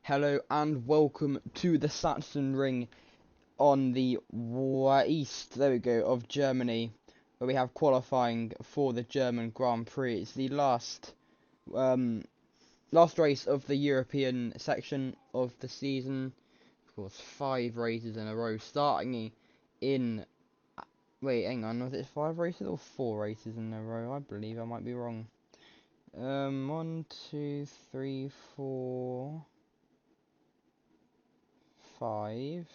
Hello and welcome to the Saxon Ring on the east, there we go, of Germany, where we have qualifying for the German Grand Prix. It's the last race of the European section of the season. Of course, 5 races in a row, starting in... Wait, hang on, was it 5 races or 4 races in a row? I believe I might be wrong. 1, 2, 3, 4... 5.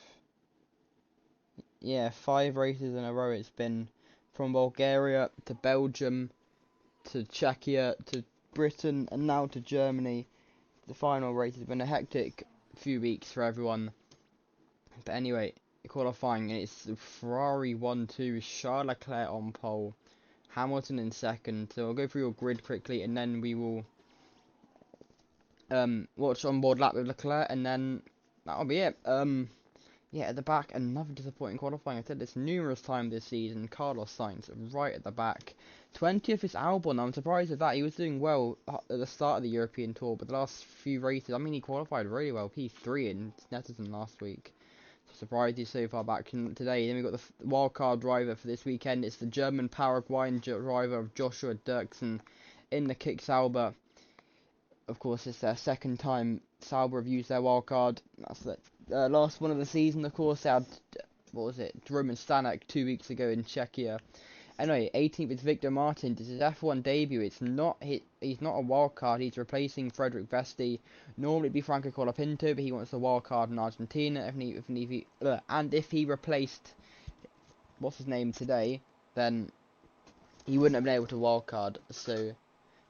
Yeah, 5 races in a row it's been, from Bulgaria to Belgium to Czechia to Britain and now to Germany. The final race has been a hectic few weeks for everyone. But anyway, qualifying, it's Ferrari 1-2, Charles Leclerc on pole, Hamilton in second. So I'll go through your grid quickly and then we will watch on-board lap with Leclerc and then that'll be it. Yeah, at the back, another disappointing qualifying. I've said this numerous times this season. Carlos Sainz right at the back. 20th is Albon. I'm surprised at that. He was doing well at the start of the European Tour, but the last few races, I mean, he qualified really well. P3 in Netherlands last week. So surprised he's so far back today. Then we've got the wildcard driver for this weekend. It's the German Paraguayan driver of Joshua Dirksen in the Kick Sauber. Of course, it's their second time Sauber have used their wildcard. That's the last one of the season, of course. They had, what was it, Roman Stanek 2 weeks ago in Czechia. Anyway, 18th is Victor Martin. This is F1 debut. It's not he's not a wildcard. He's replacing Frederick Vesti. Normally it'd be Franco Colapinto, but he wants a wildcard in Argentina. If he replaced what's his name today, then he wouldn't have been able to wildcard. So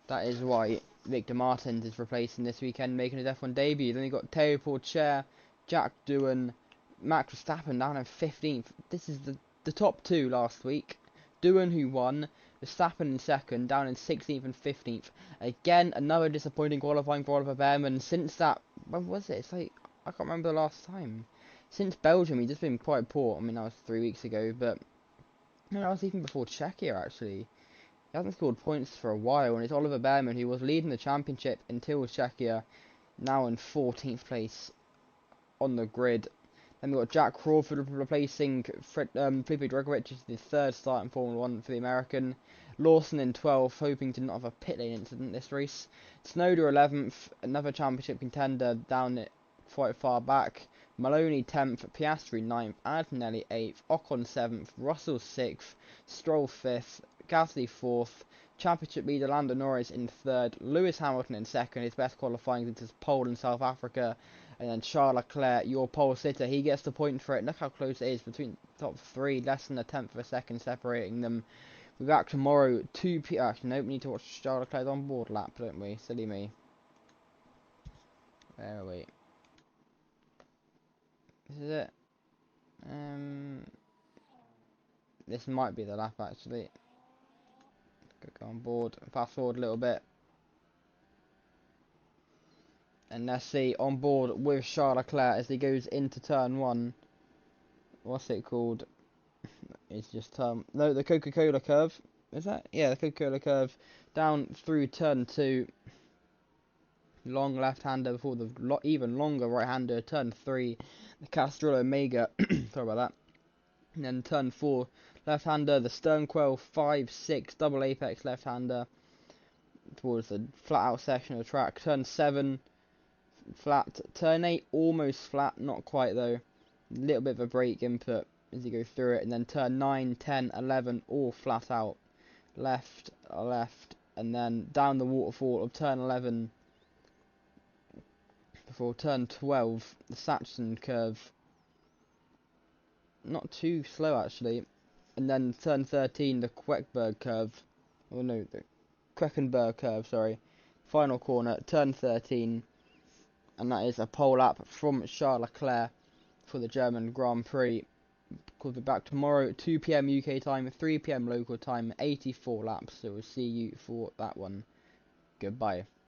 that is why Victor Martins is replacing this weekend, making his F1 debut. Then we got Teo Porcher, Jack Doohan, Max Verstappen down in 15th. This is the top 2 last week. Doohan, who won, Verstappen in second, down in 16th and 15th. Again, another disappointing qualifying for Oliver Behrman. Since that, when was it? It's like, I can't remember the last time. Since Belgium, he's just been quite poor. I mean, that was 3 weeks ago, but no, that was even before Czechia, actually. He hasn't scored points for a while, and it's Oliver Behrman, who was leading the championship until Czechia, now in 14th place on the grid. Then we've got Jack Crawford replacing Felipe Drugovich, which is the 3rd start in Formula 1 for the American. Lawson in 12th, hoping to not have a pit lane incident this race. Snowder 11th, another championship contender down it quite far back. Maloney 10th, Piastri 9th, Antonelli 8th, Ocon 7th, Russell 6th, Stroll 5th, Gasly 4th, championship leader Lando Norris in 3rd, Lewis Hamilton in 2nd, his best qualifying since his pole in South Africa, and then Charles Leclerc, your pole sitter, he gets the point for it. Look how close it is between the top 3, less than a tenth of a second separating them. We'll be back tomorrow, 2 p.m. Actually, no, we need to watch Charles Leclerc's on-board lap, don't we? Silly me. Where are we? This is it. This might be the lap, actually. Go on board, fast forward a little bit. And let's see, on board with Charles Leclerc as he goes into turn 1. What's it called? It's just no, the Coca-Cola curve. Is that? Yeah, the Coca-Cola curve. Down through turn 2. Long left-hander before the even longer right-hander. Turn 3. The Castrollo Mega. Sorry about that. And then turn 4. Left-hander. The Sternquell 5, 6. Double apex left-hander. Towards the flat-out section of the track. Turn 7. Flat. Turn 8 almost flat, not quite though. A little bit of a brake input as you go through it, and then turn 9, 10, 11 all flat out. Left, and then down the waterfall of turn 11 before turn 12, the Saxon curve. Not too slow actually. And then turn 13, the Queckenberg curve. Oh no, the Queckenberg curve, sorry. Final corner, turn 13. And that is a pole lap from Charles Leclerc for the German Grand Prix. We'll be back tomorrow at 2 p.m. UK time, 3 p.m. local time, 84 laps. So we'll see you for that one. Goodbye.